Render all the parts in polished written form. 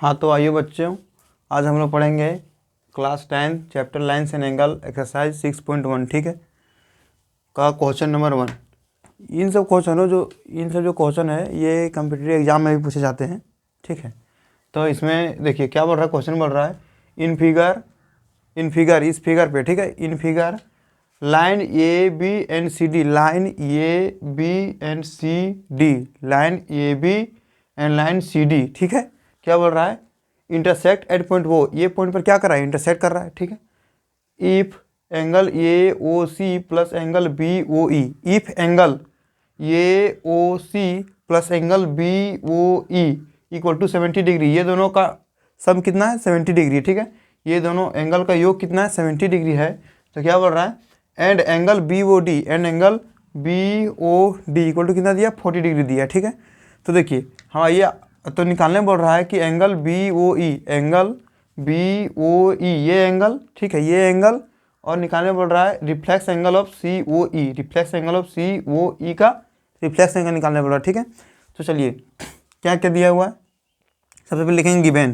हाँ तो आइए बच्चों, आज हम लोग पढ़ेंगे class 10 chapter lines and angle exercise 6.1, ठीक है, का क्वेश्चन नंबर 1। इन सब जो क्वेश्चन है ये कम्पिटिटिव एग्जाम में भी पूछे जाते हैं, ठीक है। तो इसमें देखिए क्या बोल रहा है, क्वेश्चन बोल रहा है इन फिगर इस फिगर पे, ठीक है, in figure line A B and C D, line A B and C D, line A B and line C D, ठीक है। क्या बोल रहा है, इंटरसेक्ट एट पॉइंट, वो ये पॉइंट पर क्या कर रहा है, इंटरसेक्ट कर रहा है, ठीक है। If angle A O C plus angle B O E, if angle A O C plus angle B O E equal to 70 degree, ये दोनों का सम कितना है, 70 डिग्री, ठीक है। ये दोनों एंगल का योग कितना है, 70 डिग्री है। तो क्या बोल रहा है, and angle B O D, and angle B O D equal to कितना दिया, 40 डिग्री दिया, ठीक है। तो देखिए हाँ, ये तो निकालने बोल रहा है कि angle B O E, angle B O E, ये एंगल, ठीक है, ये एंगल, और निकालने बोल रहा है reflex angle of C O E, reflex angle of C O E का रिफ्लेक्स एंगल निकालने बोल रहा है, ठीक है। तो चलिए क्या क्या दिया हुआ है, सबसे पहले लिखेंगे गिवन,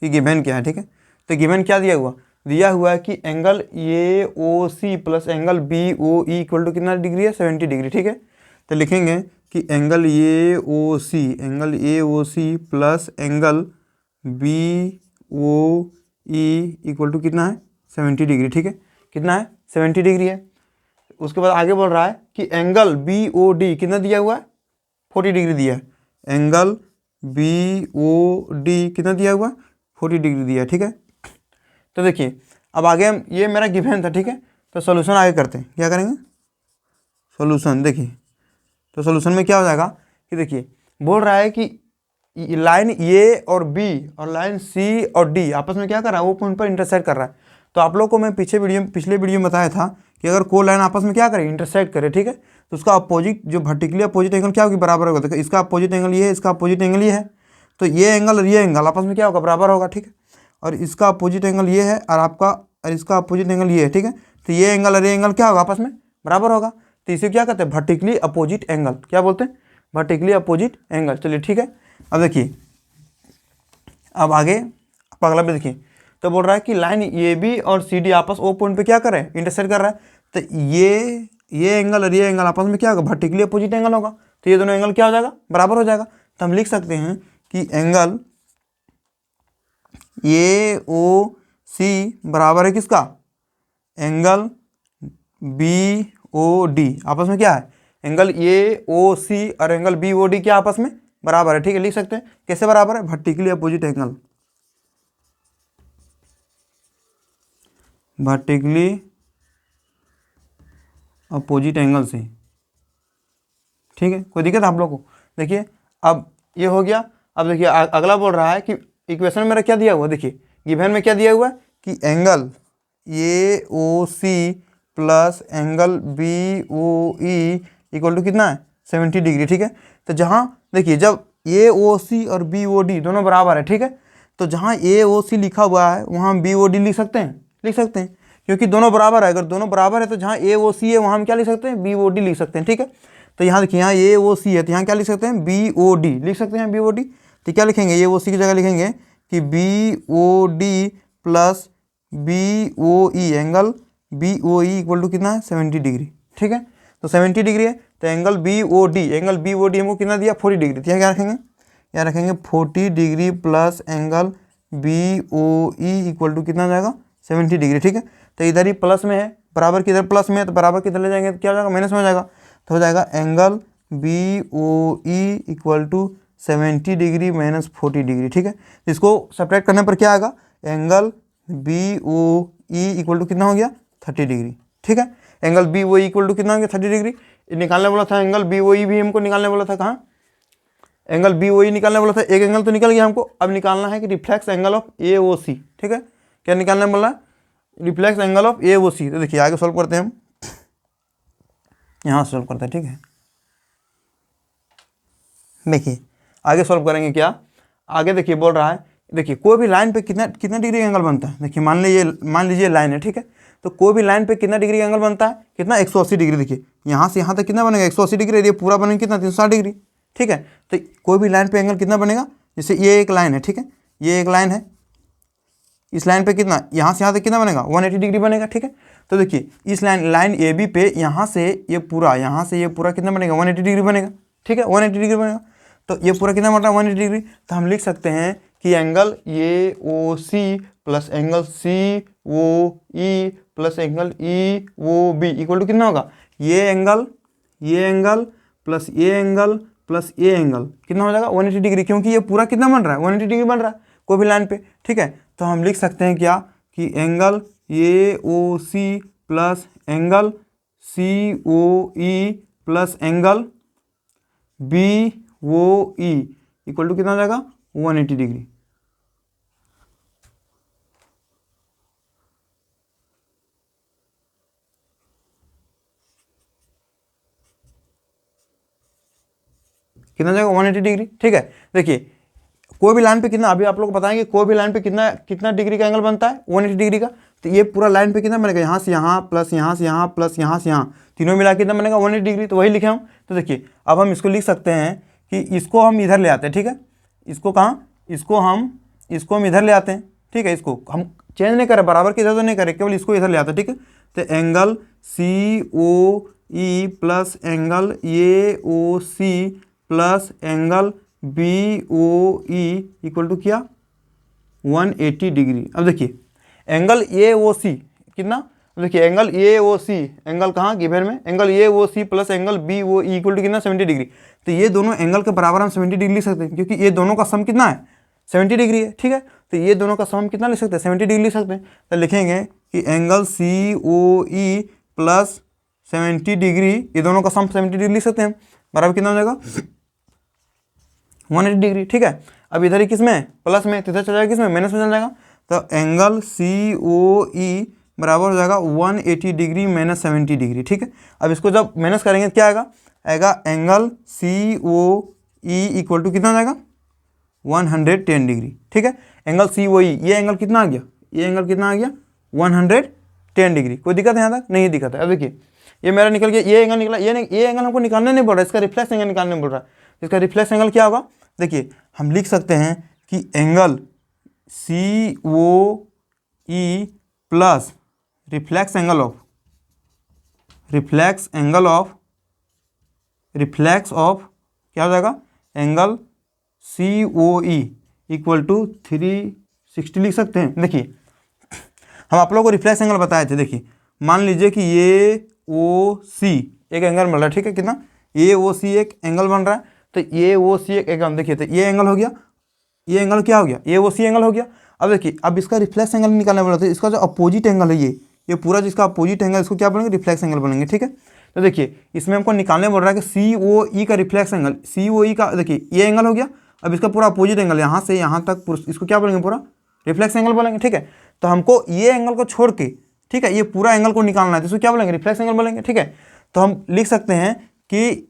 कि गिवन क्या है, ठीक है। तो गिवन क्या दिया हुआ है कि angle A O C plus angle B O E equal to कितना डिग्री है, 70 डिग्री, ठीक है। तो लिखेंगे कि angle A O C plus angle B O E equal to कितना है, 70 डिग्री, ठीक है। कितना है, 70 डिग्री है। उसके बाद आगे बोल रहा है कि एंगल बी ओ डी कितना दिया हुआ है, 40 डिग्री दिया है। एंगल बी ओ डी कितना दिया हुआ है, 40 डिग्री दिया है, ठीक है। तो देखिए अब आगे हम, ये मेरा गिवन था, ठीक है। तो सोल्यूशन आगे करते हैं, क्या करेंगे, सोल्यूशन। देखिए तो सोल्यूशन में क्या हो जाएगा कि देखिए बोल रहा है कि लाइन ए और बी और लाइन सी और डी आपस में क्या कर रहा है, वो पॉइंट पर इंटरसेक्ट कर रहा है। तो आप लोग को मैं पिछले वीडियो में बताया था कि अगर कोई लाइन आपस में क्या करे, इंटरसेक्ट करे, ठीक है, तो उसका अपोजिट, जो वर्टिकली अपोजिट एंगल क्या होगी, बराबर होगा। देखो इसका अपोजिट एंगल ये है, इसका अपोजिट एंगल ये है, तो ये एंगल और ये एंगल आपस में क्या होगा, बराबर होगा, ठीक है। और इसका अपोजिट एंगल ये है और इसका अपोजिट एंगल ये है, ठीक है। तो ये एंगल और ये एंगल क्या होगा, आपस में बराबर होगा। तो इसे क्या कहते हैं, वर्टिकली अपोजिट एंगल, क्या बोलते हैं, वर्टिकली अपोजिट एंगल। चलिए ठीक है। अब देखिए अब आगे अगला भी देखिए, तो बोल रहा है कि लाइन ए बी और सी डी आपस ओ पॉइंट पे क्या कर रहे हैं, इंटरसेक्ट कर रहा है। तो ये एंगल और ये एंगल आपस में क्या होगा, वर्टिकली अपोजिट एंगल होगा। तो ये दोनों एंगल क्या हो जाएगा, बराबर हो जाएगा। तो हम लिख सकते हैं कि एंगल ए ओ सी बराबर है किसका, एंगल बी ओ डी आपस में क्या है, एंगल ए ओ सी और एंगल बी ओ डी क्या आपस में बराबर है, ठीक है। लिख सकते हैं कैसे बराबर है, vertically opposite angle, vertically opposite angle से, ठीक है। कोई दिक्कत आप लोग को, देखिए अब ये हो गया। अब देखिए अगला बोल रहा है कि इक्वेशन में मेरा क्या दिया हुआ, देखिए गिवन में क्या दिया हुआ है कि angle A O C plus angle B O E equal to कितना है, 70 डिग्री, ठीक है। तो जहाँ देखिए जब ए ओ सी और बी ओ डी दोनों बराबर है, ठीक है, तो जहाँ ए ओ सी लिखा हुआ है वहाँ हम बी ओ डी लिख सकते हैं, क्योंकि दोनों बराबर है। अगर दोनों बराबर है तो जहाँ ए ओ सी है वहाँ हम क्या लिख सकते हैं, बी ओ डी लिख सकते हैं, ठीक है। तो यहाँ देखिए यहाँ ए ओ सी है, तो यहाँ क्या लिख सकते हैं, बी ओ डी लिख सकते हैं, बी ओ डी। तो क्या लिखेंगे, ए ओ सी की जगह लिखेंगे कि B O D plus B O E, angle B O E equal to कितना है, 70 डिग्री, ठीक है। तो 70 डिग्री है, तो एंगल बी ओ डी हमको कितना दिया, 40 डिग्री। तो यहाँ क्या रखेंगे 40 degree plus angle B O E equal to कितना जाएगा, 70 डिग्री, ठीक है। तो इधर ही प्लस में है, बराबर की इधर प्लस में है, तो बराबर की इधर ले जाएंगे तो क्या हो जाएगा, माइनस में हो जाएगा। तो हो जाएगा angle B O E equal to 70 degree minus 40 degree, ठीक है। इसको सब्ट्रैक्ट करने पर क्या आएगा, angle B O E equal to कितना हो गया, 30 डिग्री, ठीक है। Angle B O E equal to कितना हो गया, 30 डिग्री। निकालने बोला था एंगल बी ओ ई भी हमको निकालने बोला था, कहाँ एंगल बी ओ ई निकालने बोला था, एक एंगल तो निकल गया हमको। अब निकालना है कि reflex angle of A O सी, ठीक है। क्या निकालने बोला है, reflex angle of A O सी। तो देखिए आगे सॉल्व करते हैं हम, यहाँ सॉल्व करते हैं, ठीक है। देखिए आगे सॉल्व करेंगे क्या, आगे देखिए बोल रहा है, देखिए कोई भी लाइन पे कितना डिग्री एंगल बनता है। देखिए मान लीजिए लाइन है, ठीक है। तो कोई भी लाइन पे कितना डिग्री एंगल बनता है, कितना 180 डिग्री। देखिए यहाँ से यहाँ तक कितना बनेगा, 180 डिग्री। ये पूरा बनेगा कितना, 360 डिग्री, ठीक है। तो कोई भी लाइन पे एंगल कितना बनेगा, जैसे ये एक लाइन है, ठीक है, ये एक लाइन है, इस लाइन पे कितना, यहाँ से यहाँ तक कितना बनेगा 180 डिग्री बनेगा, ठीक है। तो देखिए इस लाइन ए बी पे यहाँ से ये पूरा कितना बनेगा 180 डिग्री बनेगा, ठीक है, 180 डिग्री बनेगा। तो ये पूरा कितना बन रहा है 180 डिग्री। तो हम लिख सकते हैं कि angle A O C plus angle C O E plus angle E O B equal to कितना होगा, ये एंगल प्लस ये एंगल प्लस ये एंगल कितना हो जाएगा 180 डिग्री, क्योंकि ये पूरा कितना बन रहा है 180 डिग्री बन रहा है कोई भी लाइन पे, ठीक है। तो हम लिख सकते हैं क्या कि angle A O C plus angle C O E plus angle B O E equal to कितना हो जाएगा 180 डिग्री। कितना जाएगा 180 डिग्री, ठीक है। देखिए कोई भी लाइन पे कितना, अभी आप लोग बताएंगे कोई भी लाइन पे कितना डिग्री का एंगल बनता है 180 डिग्री का। तो ये पूरा लाइन पे कितना बनेगा, यहाँ से यहाँ प्लस यहाँ से यहाँ प्लस यहाँ से यहाँ, तीनों मिला के कितना बनेगा 180 डिग्री। तो वही लिखे हम। तो देखिए अब हम इसको लिख सकते हैं कि इसको हम इधर ले आते हैं, ठीक है। इसको कहाँ, इसको हम इधर ले आते हैं, ठीक है। इसको हम चेंज नहीं करें, बराबर की इधर तो नहीं करें, केवल इसको इधर ले आते हैं, ठीक है। तो angle C O E plus angle A O C plus angle B O E equal to क्या 180 डिग्री। अब देखिए एंगल ए ओ सी कितना, देखिए angle A O C, angle कहाँ गिवन में, angle A O C plus angle B O E equal to कितना 70 degree. तो ये दोनों एंगल के बराबर हम 70 डिग्री लिख सकते हैं, क्योंकि ये दोनों का सम कितना है 70 डिग्री है, ठीक है। तो ये दोनों का सम कितना लिख सकते हैं 70 डिग्री लिख सकते हैं। तो लिखेंगे कि angle C O E plus 70 degree, ये दोनों का सम 70 डिग्री लिख सकते हैं, बराबर कितना हो जाएगा 180 डिग्री, ठीक है। अब इधर ही किस में प्लस में, तो इधर चल जाएगा किस में माइनस में चल जाएगा। तो एंगल सी ओ ई बराबर हो जाएगा 180 डिग्री माइनस 70 डिग्री, ठीक है। अब इसको जब माइनस करेंगे तो क्या आएगा angle C O E equal to कितना हो जाएगा 110 डिग्री, ठीक है। एंगल सी ओ ई, ये एंगल कितना आ गया, ये एंगल कितना आ गया 110 डिग्री। कोई दिक्कत है यहाँ तक, नहीं दिक्कत है। अब देखिए ये मेरा निकल गया, ये एंगल निकला, ये एंगल हमको निकालने नहीं बोल रहा, इसका रिफ्लेक्स एंगल निकालने बोल रहा है। इसका रिफ्लेक्स एंगल क्या होगा, देखिए हम लिख सकते हैं कि angle C O E plus reflex of क्या हो जाएगा angle C O E equal to 360 लिख सकते हैं। देखिए हम आप लोगों को रिफ्लेक्स एंगल बताए थे। देखिए मान लीजिए कि ये ओ सी एक एंगल बन रहा है, ठीक है, कितना ये ओ सी एक एंगल बन रहा है। तो ये ओ सी एक एंगल, देखिए तो ये एंगल हो गया, ये एंगल क्या हो गया, ये ओ सी एंगल हो गया। अब देखिए अब इसका रिफ्लेक्स एंगल निकालने वाला था, इसका जो अपोजिट एंगल है ये पूरा जिसका अपोजिट एंगल, इसको क्या बोलेंगे रिफ्लेक्स एंगल बनेंगे, ठीक है। तो देखिए इसमें हमको निकालने बोल रहा है कि सी ओ ई का reflex angle, C O E का देखिए ये एंगल हो गया। अब इसका पूरा अपोजिट एंगल यहाँ से यहाँ तक, इसको क्या बोलेंगे पूरा रिफ्लेक्स एंगल बोलेंगे, ठीक है। तो हमको ये एंगल को छोड़ के, ठीक है, ये पूरा एंगल को निकालना है, तो इसको क्या बोलेंगे रिफ्लेक्स एंगल बोलेंगे, ठीक है। तो हम लिख सकते हैं कि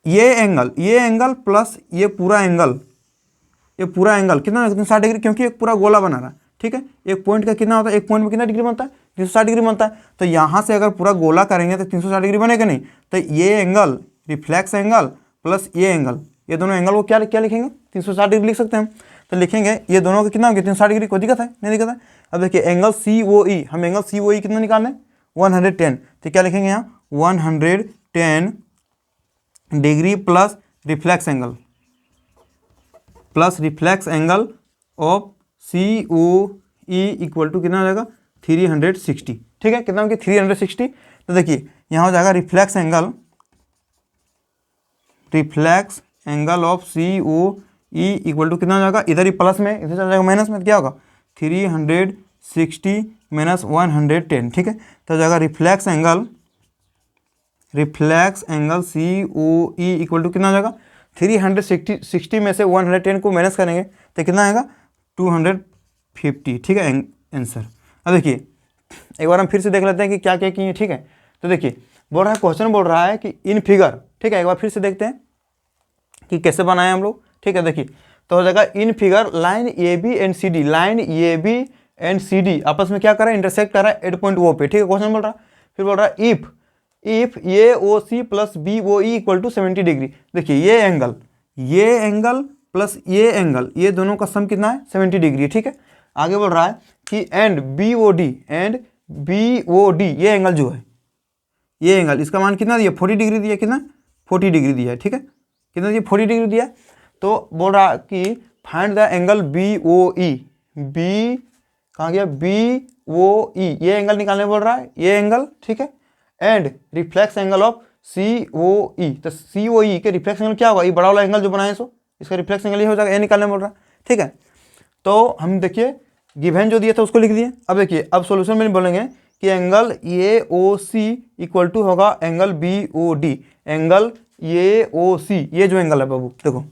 ये एंगल प्लस ये पूरा एंगल कितना 360 डिग्री, क्योंकि एक पूरा गोला बना रहा है, ठीक है। एक पॉइंट का कितना होता है, एक पॉइंट में कितना डिग्री बनता है 360 डिग्री बनता है। तो यहाँ से अगर पूरा गोला करेंगे तो 360 डिग्री बनेगा नहीं। तो ये एंगल रिफ्लेक्स एंगल प्लस ये एंगल, ये दोनों एंगल को क्या लिखेंगे 360 डिग्री लिख सकते हैं हम। तो लिखेंगे ये दोनों का कितना हो गया 360 डिग्री, कोई दिक्कत है नहीं दिक्कत है। अब देखिए एंगल सी ओ ई, हम एंगल सी ओ ई कितना निकालना है 110। तो क्या लिखेंगे यहाँ 110 degree plus reflex angle of C O E equal to कितना हो जाएगा 360, ठीक है। कितना हो गया 360। तो देखिए यहाँ हो जाएगा reflex angle of C O E equal to कितना हो जाएगा, इधर ही प्लस में इधर चल जाएगा माइनस में, क्या होगा 360 माइनस 110, ठीक है। तो हो जाएगा reflex angle C O E equal to कितना हो जाएगा 360 में से 110 को माइनस करेंगे तो कितना आएगा 250, ठीक है आंसर। अब देखिए एक बार हम फिर से देख लेते हैं कि क्या क्या किए, ठीक है। तो देखिए बोल रहा है क्वेश्चन बोल रहा है कि इन फिगर, ठीक है, एक बार फिर से देखते हैं कि कैसे बनाए हम लोग, ठीक है। देखिए तो हो जाएगा in figure line A B and C D, line A B and C D आपस में क्या कर रहा है इंटरसेक्ट कर रहा है 8 पॉइंट ओ पे, ठीक है। क्वेश्चन बोल रहा है, फिर बोल रहा है if A O C plus B O E equal to 70 degree. देखिए ये एंगल प्लस ये एंगल, ये दोनों का सम कितना है 70 डिग्री है, ठीक है। आगे बोल रहा है कि एंड बी ओ डी ये एंगल जो है, ये एंगल इसका मान कितना दिया 40 डिग्री दिया, कितना 40 डिग्री दिया है, ठीक है। कितना दिया 40 डिग्री दिया। तो बोल रहा कि find the angle B O E, B कहाँ गया बी ओ ई, ये एंगल निकालने बोल रहा है, ये एंगल, ठीक है। And reflex angle of C O ई, तो सी ओ ई के रिफ्लेक्स एंगल क्या होगा, ये बड़ा वाला एंगल जो बनाए सो इसका रिफ्लेक्स एंगल ये हो जाएगा, ये निकालने बोल रहा है, ठीक है। तो हम देखिए गिवन जो दिया था उसको लिख दिए। अब देखिए अब सॉल्यूशन में बोलेंगे कि angle A O C equal to होगा angle B O D. Angle A O C, ये जो एंगल है बाबू देखो,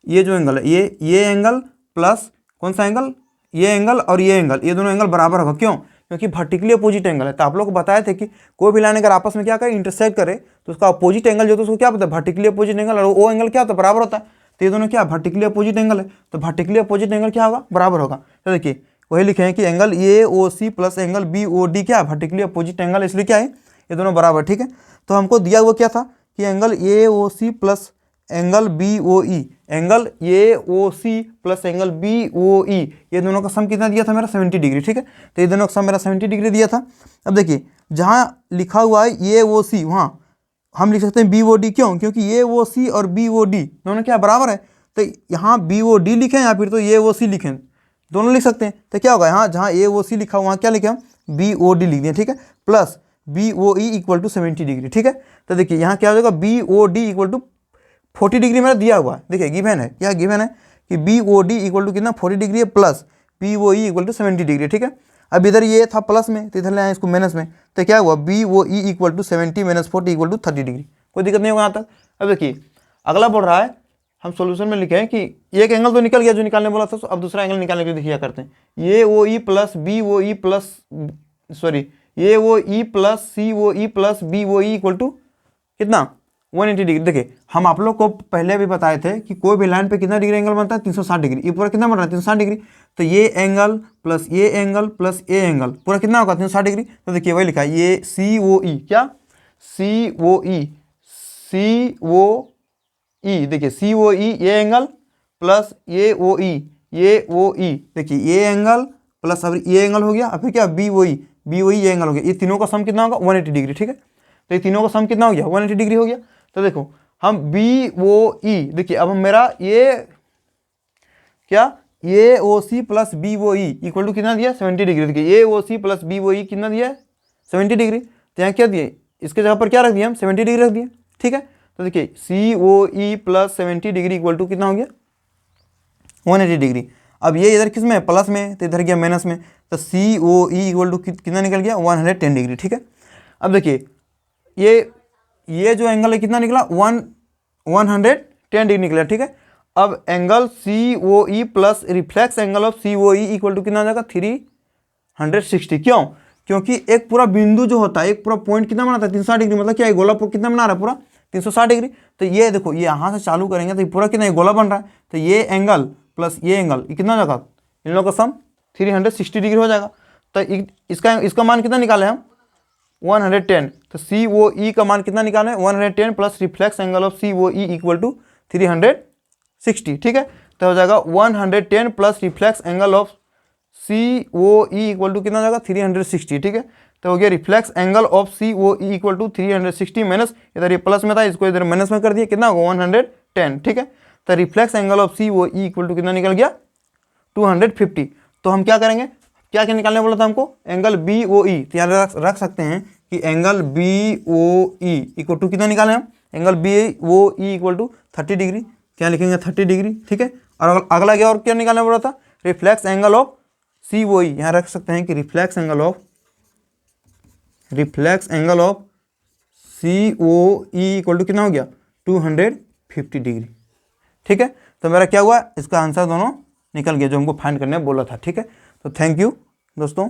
ये जो एंगल है, ये एंगल प्लस कौन सा एंगल, ये एंगल और ये एंगल, ये दोनों एंगल बराबर होगा। क्यों? क्योंकि वर्टिकली अपोजिट एंगल है। तो आप लोग को बताए थे कि कोई भी लाइन अगर आपस में क्या करे इंटरसेक्ट करे तो उसका अपोजिट एंगल जो होता है उसको क्या पता है, वर्टिकली अपोजिट एंगल, और वो एंगल क्या होता है बराबर होता है। तो ये दोनों क्या वर्टिकली अपोजिट एंगल है, तो वर्टिकली अपोजिट एंगल क्या होगा बराबर होगा। तो देखिए वही लिखे हैं कि angle A O C plus angle B O D क्या वर्टिकली अपोजिट एंगल, इसलिए क्या है ये दोनों बराबर, ठीक है। तो हमको दिया हुआ क्या था कि angle A O C plus angle B O E, angle A O C plus angle B O E, ये दोनों का सम कितना दिया था मेरा 70 डिग्री, ठीक है। तो ये दोनों का सम मेरा 70 डिग्री दिया था। अब देखिए जहाँ लिखा हुआ है ए ओ सी वहाँ हम लिख सकते हैं बी ओ डी, क्यों? क्योंकि ए ओ सी और बी ओ डी दोनों क्या बराबर है। तो यहाँ बी ओ डी लिखें या फिर तो ए ओ सी लिखें, दोनों लिख सकते हैं। तो क्या होगा यहाँ जहाँ ए ओ सी लिखा वहाँ क्या लिखे हम बी ओ डी लिख दिए, ठीक है, plus B O E equal to 70 degree, ठीक है। तो देखिए यहाँ क्या हो जाएगा B O D equal to 40 degree मेरा दिया हुआ है। देखिए गिवन है, क्या गिवन है कि B O D equal to कितना 40 डिग्री है plus B O E equal to 70 degree, ठीक है। अब इधर ये था प्लस में तो इधर ले आए इसको माइनस में, तो क्या हुआ B O E equal to 70 minus 40 equal to 30 degree. कोई दिक्कत नहीं होगा यहाँ तक। अब देखिए अगला बोल रहा है, हम सॉल्यूशन में लिखे हैं कि एक एंगल तो निकल गया जो निकालने बोला था, तो अब दूसरा एंगल निकालने के लिए देखिए करते हैं। A O E plus B O E plus sorry A O E plus C O E plus B O E equal to कितना 180 डिग्री। देखिए हम आप लोग को पहले भी बताए थे कि कोई भी लाइन पे कितना डिग्री एंगल बनता है 360 डिग्री। ये पूरा कितना बन रहा है 360 डिग्री। तो ये एंगल प्लस ये एंगल प्लस ये एंगल पूरा कितना होगा 360 डिग्री। तो देखिए वही लिखा है ये सी ओ ई, क्या सी ओ ई, सी ओ ई, देखिए सी ओ ई ये एंगल प्लस ये ओ ई, ये ओ ई, देखिए ये एंगल प्लस अब ये एंगल हो गया, और फिर क्या बी ओ ई ये एंगल हो गया। ये तीनों का सम कितना होगा 180 डिग्री, ठीक है। तो ये तीनों का सम कितना हो गया 180 डिग्री हो गया। तो देखो हम बी ओ ई, देखिए अब मेरा ये क्या A O C plus B O E equal to कितना दिया 70 डिग्री। देखिए ए O C plus B O ई कितना दिया 70 डिग्री। तो यहाँ क्या दिए इसके जगह पर क्या रख दिया हम 70 डिग्री रख दिए, ठीक है। तो देखिए C O E plus 70 degree equal to कितना हो गया 180 डिग्री। अब ये इधर किस में प्लस में तो इधर गया माइनस में, तो सी ओ ई इक्वल टू कितना निकल गया 110 डिग्री, ठीक है। अब देखिए ये जो एंगल है कितना निकला 110 डिग्री निकला, ठीक है। अब angle C O E plus reflex angle of C O E equal to कितना हो जाएगा 360। क्यों? क्योंकि एक पूरा बिंदु जो होता है एक पूरा पॉइंट कितना बनाता है 360 डिग्री, मतलब क्या है गोला कितना बना रहा है पूरा 360 डिग्री। तो ये देखो ये यहाँ से चालू करेंगे तो ये पूरा कितना गोला बन रहा है। तो ये एंगल प्लस ये एंगल ये कितना हो जाएगा इन लोगों का सम 360 डिग्री हो जाएगा। तो इसका मान कितना निकाले हम 110। तो सी ओ ई का मान कितना निकाले 110 plus reflex angle of C O E equal to 360, ठीक है। तो हो जाएगा 110 plus reflex angle of C O E equal to कितना हो जाएगा 360, ठीक है। तो हो गया reflex angle of C O E equal to 360 minus इधर ये प्लस में था इसको इधर माइनस में कर दिया कितना होगा 110, ठीक है। तो reflex angle of C O E equal to कितना निकल गया 250। तो हम क्या करेंगे, क्या क्या निकालने बोला था हमको एंगल बी ओ ई। तो यहाँ रख सकते हैं कि angle B O E equal to कितना निकालें हम angle B O E equal to 30 degree. क्या लिखेंगे 30 डिग्री, ठीक है। और अगला क्या और क्या निकालने बोला था reflex angle of C O E. यहाँ रख सकते हैं कि reflex angle of C O E equal to कितना हो गया 250 डिग्री, ठीक है। तो मेरा क्या हुआ इसका आंसर दोनों निकल गया जो हमको फाइंड करने बोला था, ठीक है। तो थैंक यू दोस्तों।